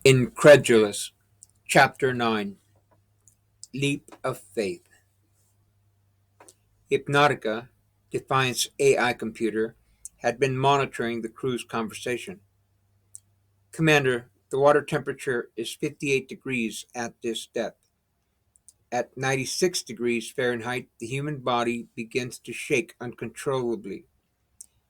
Incredulous, Chapter 9, Leap of Faith. Hypnotica, Defiant's AI computer, had been monitoring the crew's conversation. Commander, the water temperature is 58 degrees at this depth. At 96 degrees Fahrenheit, the human body begins to shake uncontrollably.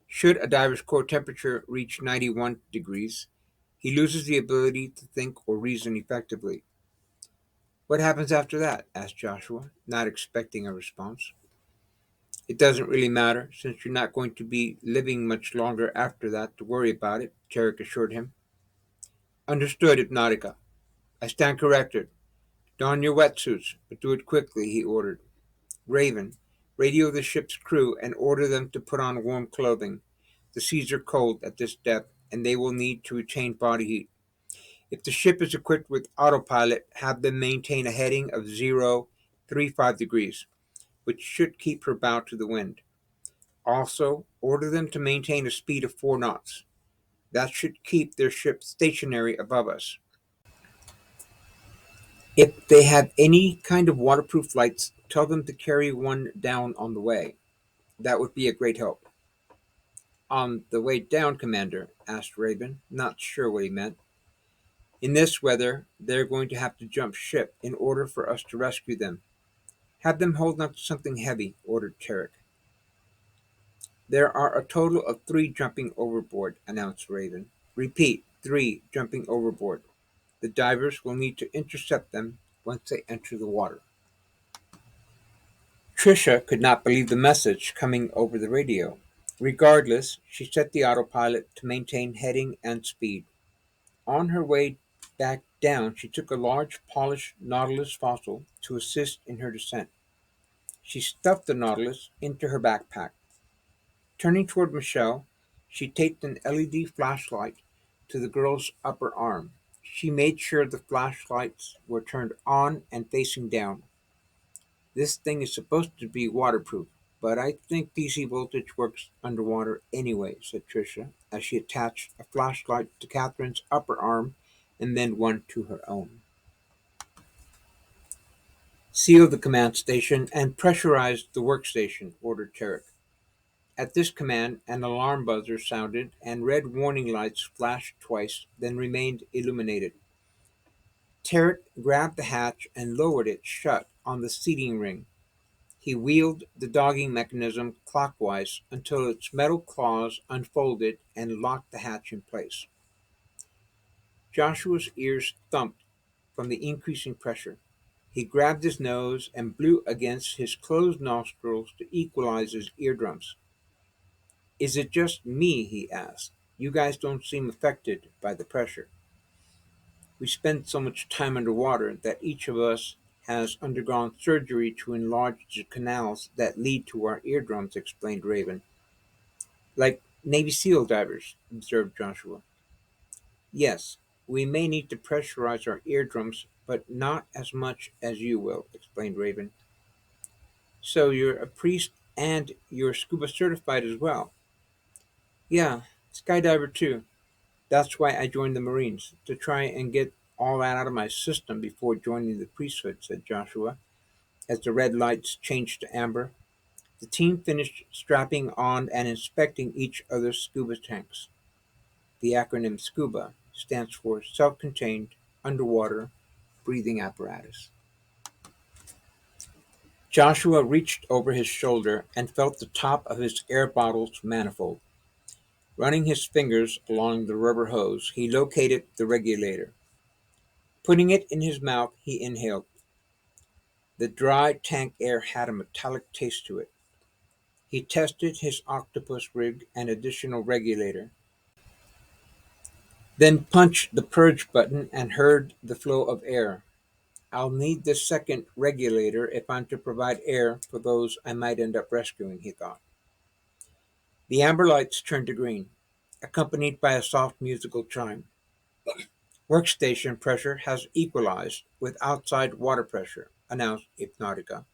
Should a diver's core temperature reach 91 degrees, he loses the ability to think or reason effectively. What happens after that? Asked Joshua, not expecting a response. It doesn't really matter, since you're not going to be living much longer after that to worry about it, Tarek assured him. Understood, Hypnotica. I stand corrected. Don your wetsuits, but do it quickly, he ordered. Raven, radio the ship's crew and order them to put on warm clothing. The seas are cold at this depth, and they will need to retain body heat. If the ship is equipped with autopilot, have them maintain a heading of 035 degrees, which should keep her bow to the wind. Also, order them to maintain a speed of 4 knots. That should keep their ship stationary above us. If they have any kind of waterproof lights, tell them to carry one down on the way. That would be a great help. On the way down, Commander, asked Raven, not sure what he meant. In this weather, they're going to have to jump ship in order for us to rescue them. Have them hold on to something heavy, ordered Tarek. There are a total of 3 jumping overboard, announced Raven. Repeat, 3 jumping overboard. The divers will need to intercept them once they enter the water. Tricia could not believe the message coming over the radio. Regardless, she set the autopilot to maintain heading and speed. On her way back down, she took a large polished Nautilus fossil to assist in her descent. She stuffed the Nautilus into her backpack. Turning toward Michelle, she taped an LED flashlight to the girl's upper arm. She made sure the flashlights were turned on and facing down. This thing is supposed to be waterproof, but I think DC voltage works underwater anyway, said Tricia, as she attached a flashlight to Catherine's upper arm and then one to her own. Seal the command station and pressurize the workstation, ordered Tarek. At this command, an alarm buzzer sounded and red warning lights flashed twice, then remained illuminated. Tarek grabbed the hatch and lowered it shut on the seating ring. He wheeled the dogging mechanism clockwise until its metal claws unfolded and locked the hatch in place. Joshua's ears thumped from the increasing pressure. He grabbed his nose and blew against his closed nostrils to equalize his eardrums. Is it just me? He asked. You guys don't seem affected by the pressure. We spend so much time underwater that each of us has undergone surgery to enlarge the canals that lead to our eardrums, explained Raven. Like Navy SEAL divers, observed Joshua. Yes, we may need to pressurize our eardrums, but not as much as you will, explained Raven. So you're a priest and you're scuba certified as well. Yeah, skydiver too. That's why I joined the Marines, to try and get all that out of my system before joining the priesthood, said Joshua, as the red lights changed to amber. The team finished strapping on and inspecting each other's scuba tanks. The acronym SCUBA stands for Self-Contained Underwater Breathing Apparatus. Joshua reached over his shoulder and felt the top of his air bottle's manifold. Running his fingers along the rubber hose, he located the regulator. Putting it in his mouth, he inhaled. The dry tank air had a metallic taste to it. He tested his octopus rig and additional regulator, then punched the purge button and heard the flow of air. I'll need this second regulator if I'm to provide air for those I might end up rescuing, he thought. The amber lights turned to green, accompanied by a soft musical chime. Workstation pressure has equalized with outside water pressure, announced Hypnotica.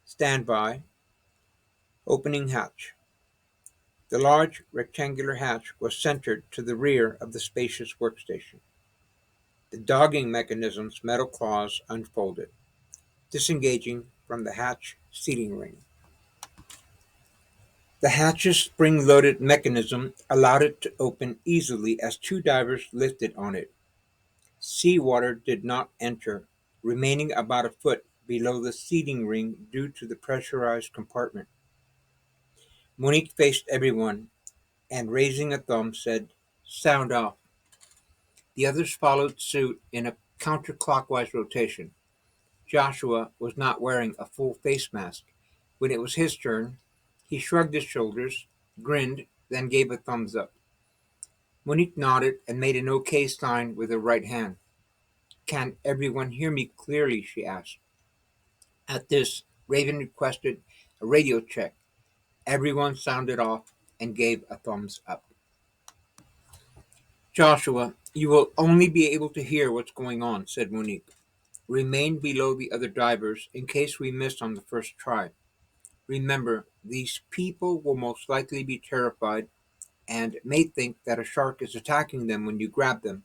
Stand by. Opening hatch. The large rectangular hatch was centered to the rear of the spacious workstation. The dogging mechanism's metal claws unfolded, disengaging from the hatch sealing ring. The hatch's spring-loaded mechanism allowed it to open easily as two divers lifted on it. Seawater did not enter, remaining about a foot below the seating ring due to the pressurized compartment. Monique faced everyone and, raising a thumb, said, "Sound off." The others followed suit in a counterclockwise rotation. Joshua was not wearing a full face mask. When it was his turn, he shrugged his shoulders, grinned, then gave a thumbs up. Monique nodded and made an OK sign with her right hand. "Can everyone hear me clearly?" she asked. At this, Raven requested a radio check. Everyone sounded off and gave a thumbs up. "Joshua, you will only be able to hear what's going on," said Monique. "Remain below the other divers in case we miss on the first try. Remember, these people will most likely be terrified and may think that a shark is attacking them when you grab them."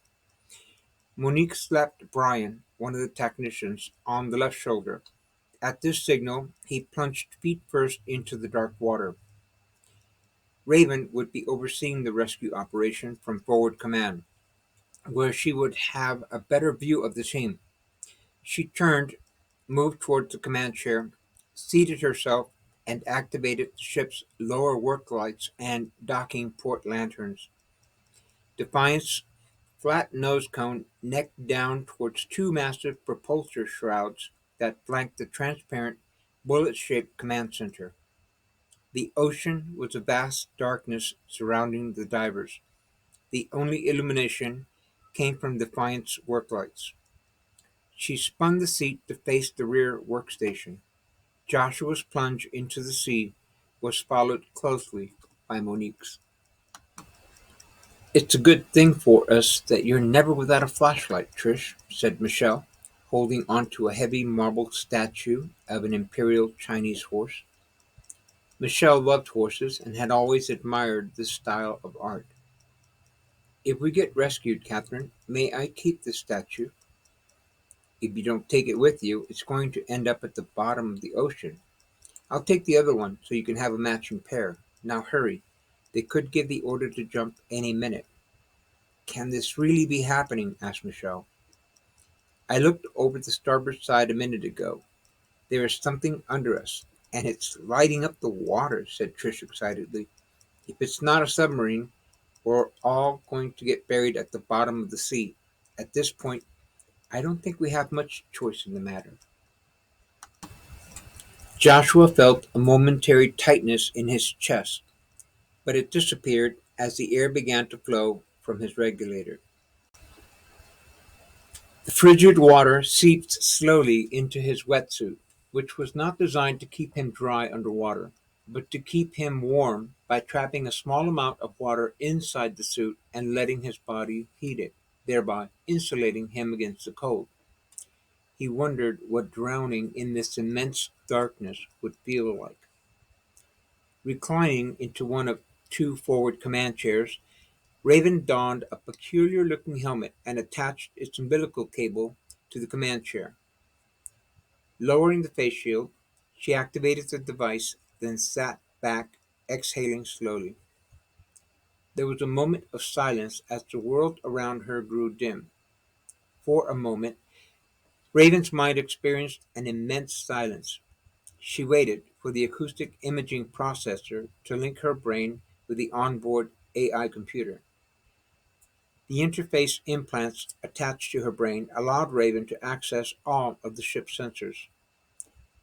Monique slapped Brian, one of the technicians, on the left shoulder. At this signal, he plunged feet first into the dark water. Raven would be overseeing the rescue operation from forward command, where she would have a better view of the team. She turned, moved towards the command chair, seated herself, and activated the ship's lower work lights and docking port lanterns. Defiant's flat nose cone necked down towards two massive propulsor shrouds that flanked the transparent, bullet-shaped command center. The ocean was a vast darkness surrounding the divers. The only illumination came from Defiant's work lights. She spun the seat to face the rear workstation. Joshua's plunge into the sea was followed closely by Monique's. "It's a good thing for us that you're never without a flashlight, Trish," said Michelle, holding onto a heavy marble statue of an imperial Chinese horse. Michelle loved horses and had always admired this style of art. "If we get rescued, Catherine, may I keep this statue?" "If you don't take it with you, it's going to end up at the bottom of the ocean. I'll take the other one so you can have a matching pair. Now hurry. They could give the order to jump any minute." "Can this really be happening?" asked Michelle. "I looked over the starboard side a minute ago. There is something under us, and it's lighting up the water," said Trish excitedly. "If it's not a submarine, we're all going to get buried at the bottom of the sea. At this point, I don't think we have much choice in the matter." Joshua felt a momentary tightness in his chest, but it disappeared as the air began to flow from his regulator. The frigid water seeped slowly into his wetsuit, which was not designed to keep him dry underwater, but to keep him warm by trapping a small amount of water inside the suit and letting his body heat it, thereby insulating him against the cold. He wondered what drowning in this immense darkness would feel like. Reclining into one of two forward command chairs, Raven donned a peculiar-looking helmet and attached its umbilical cable to the command chair. Lowering the face shield, she activated the device, then sat back, exhaling slowly. There was a moment of silence as the world around her grew dim. For a moment, Raven's mind experienced an immense silence. She waited for the acoustic imaging processor to link her brain with the onboard AI computer. The interface implants attached to her brain allowed Raven to access all of the ship's sensors.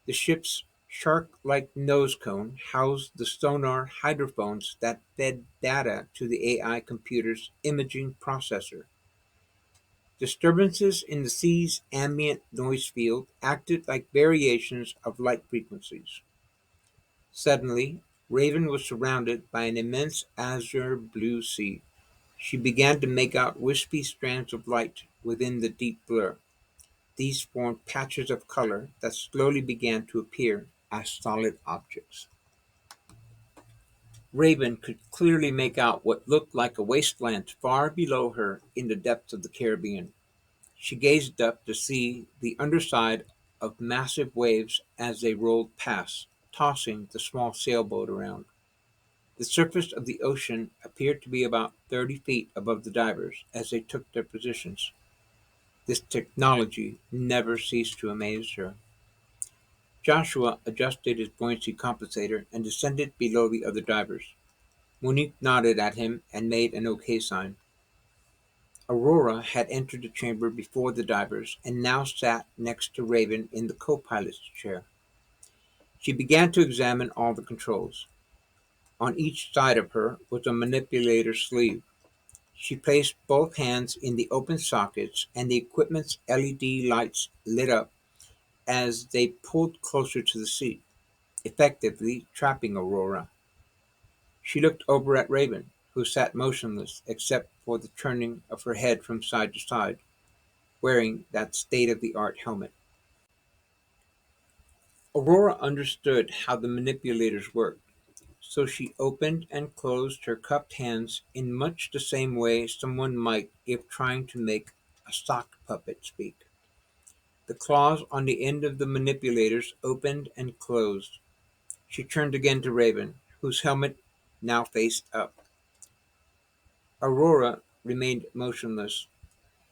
The ship's shark-like nose cone housed the sonar hydrophones that fed data to the AI computer's imaging processor. Disturbances in the sea's ambient noise field acted like variations of light frequencies. Suddenly, Raven was surrounded by an immense azure blue sea. She began to make out wispy strands of light within the deep blur. These formed patches of color that slowly began to appear as solid objects. Raven could clearly make out what looked like a wasteland far below her in the depths of the Caribbean. She gazed up to see the underside of massive waves as they rolled past, tossing the small sailboat around. The surface of the ocean appeared to be about 30 feet above the divers as they took their positions. This technology never ceased to amaze her. Joshua adjusted his buoyancy compensator and descended below the other divers. Monique nodded at him and made an OK sign. Aurora had entered the chamber before the divers and now sat next to Raven in the co-pilot's chair. She began to examine all the controls. On each side of her was a manipulator sleeve. She placed both hands in the open sockets and the equipment's LED lights lit up as they pulled closer to the seat, effectively trapping Aurora. She looked over at Raven, who sat motionless except for the turning of her head from side to side, wearing that state-of-the-art helmet. Aurora understood how the manipulators worked, so she opened and closed her cupped hands in much the same way someone might if trying to make a sock puppet speak. The claws on the end of the manipulators opened and closed. She turned again to Raven, whose helmet now faced up. Aurora remained motionless,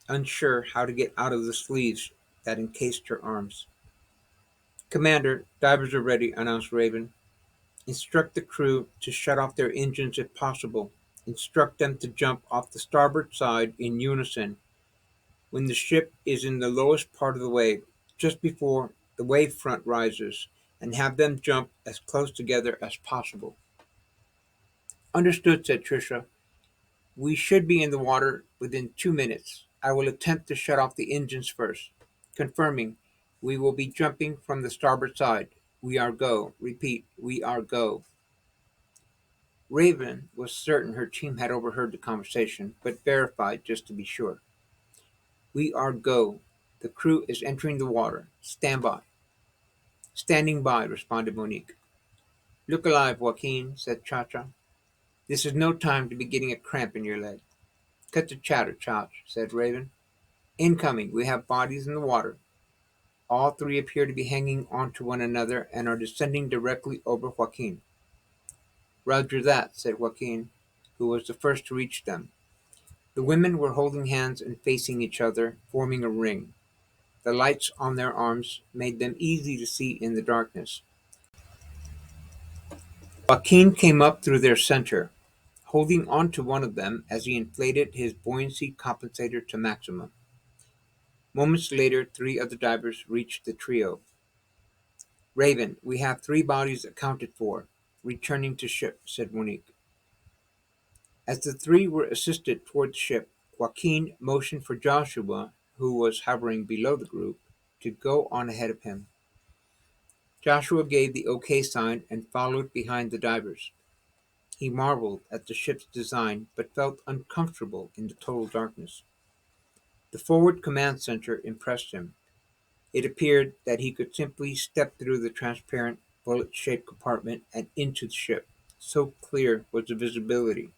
unsure how to get out of the sleeves that encased her arms. "Commander, divers are ready," announced Raven. "Instruct the crew to shut off their engines if possible. Instruct them to jump off the starboard side in unison when the ship is in the lowest part of the wave, just before the wave front rises, and have them jump as close together as possible." "Understood," said Tricia. "We should be in the water within 2 minutes. I will attempt to shut off the engines first. Confirming, we will be jumping from the starboard side. We are go. Repeat, we are go." Raven was certain her team had overheard the conversation, but verified just to be sure. "We are go. The crew is entering the water. Stand by." "Standing by," responded Monique. "Look alive, Joaquin," said Cha-Cha. "This is no time to be getting a cramp in your leg." "Cut the chatter, Chach," said Raven. "Incoming. We have bodies in the water. All three appear to be hanging onto one another and are descending directly over Joaquin." "Roger that," said Joaquin, who was the first to reach them. The women were holding hands and facing each other, forming a ring. The lights on their arms made them easy to see in the darkness. Joaquin came up through their center, holding onto one of them as he inflated his buoyancy compensator to maximum. Moments later, three other divers reached the trio. "Raven, we have three bodies accounted for. Returning to ship," said Monique. As the three were assisted toward the ship, Joaquin motioned for Joshua, who was hovering below the group, to go on ahead of him. Joshua gave the OK sign and followed behind the divers. He marveled at the ship's design, but felt uncomfortable in the total darkness. The forward command center impressed him. It appeared that he could simply step through the transparent, bullet-shaped compartment and into the ship. So clear was the visibility.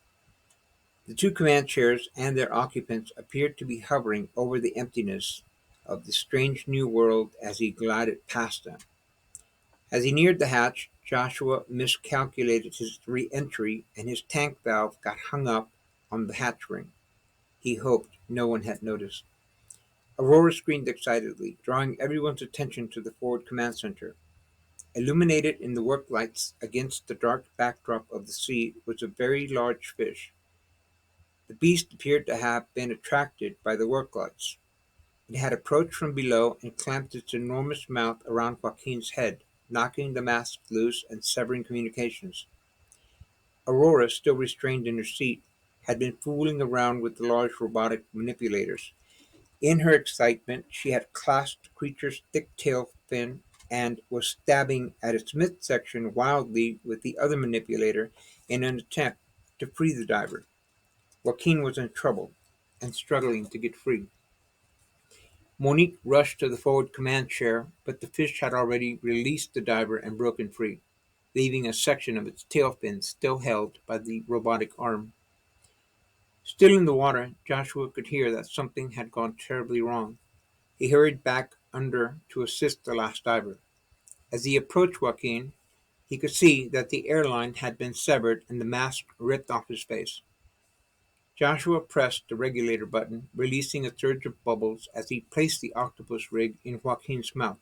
The two command chairs and their occupants appeared to be hovering over the emptiness of the strange new world as he glided past them. As he neared the hatch, Joshua miscalculated his re-entry and his tank valve got hung up on the hatch ring. He hoped no one had noticed. Aurora screamed excitedly, drawing everyone's attention to the forward command center. Illuminated in the work lights against the dark backdrop of the sea was a very large fish. The beast appeared to have been attracted by the work lights. It had approached from below and clamped its enormous mouth around Joaquin's head, knocking the mask loose and severing communications. Aurora, still restrained in her seat, had been fooling around with the large robotic manipulators. In her excitement, she had clasped the creature's thick tail fin and was stabbing at its midsection wildly with the other manipulator in an attempt to free the diver. Joaquin was in trouble and struggling to get free. Monique rushed to the forward command chair, but the fish had already released the diver and broken free, leaving a section of its tail fin still held by the robotic arm. Still in the water, Joshua could hear that something had gone terribly wrong. He hurried back under to assist the last diver. As he approached Joaquin, he could see that the airline had been severed and the mask ripped off his face. Joshua pressed the regulator button, releasing a surge of bubbles as he placed the octopus rig in Joaquin's mouth.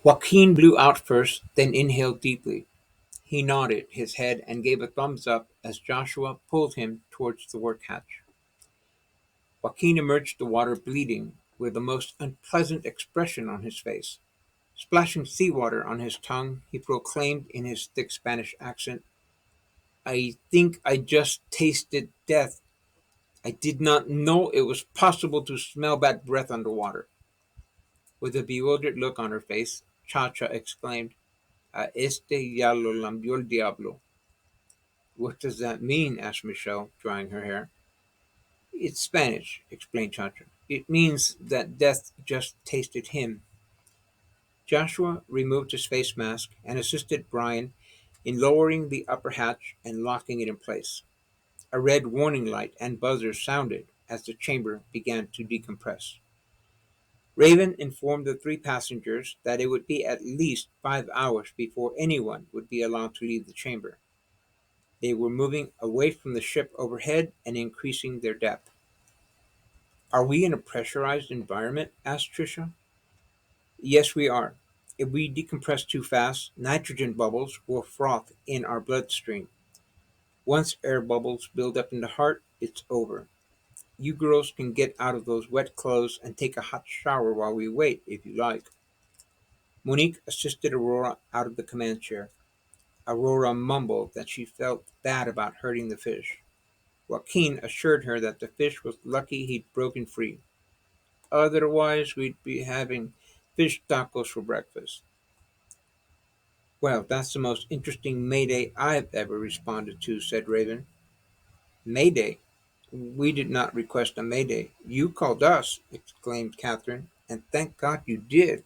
Joaquin blew out first, then inhaled deeply. He nodded his head and gave a thumbs up as Joshua pulled him towards the work hatch. Joaquin emerged the water bleeding, with the most unpleasant expression on his face. Splashing seawater on his tongue, he proclaimed in his thick Spanish accent, "I think I just tasted death. I did not know it was possible to smell bad breath underwater." With a bewildered look on her face, Cha-Cha exclaimed, "A este ya lo lambió el diablo." "What does that mean?" asked Michelle, drying her hair. "It's Spanish," explained Cha-Cha. "It means that death just tasted him." Joshua removed his face mask and assisted Brian in lowering the upper hatch and locking it in place. A red warning light and buzzer sounded as the chamber began to decompress. Raven informed the three passengers that it would be at least 5 hours before anyone would be allowed to leave the chamber. They were moving away from the ship overhead and increasing their depth. "Are we in a pressurized environment?" asked Tricia. "Yes, we are. If we decompress too fast, nitrogen bubbles will froth in our bloodstream. Once air bubbles build up in the heart, it's over. You girls can get out of those wet clothes and take a hot shower while we wait, if you like." Monique assisted Aurora out of the command chair. Aurora mumbled that she felt bad about hurting the fish. Joaquin assured her that the fish was lucky he'd broken free. "Otherwise, we'd be having fish tacos for breakfast." "Well, that's the most interesting Mayday I've ever responded to," said Raven. "Mayday? We did not request a Mayday. You called us," exclaimed Catherine, "and thank God you did."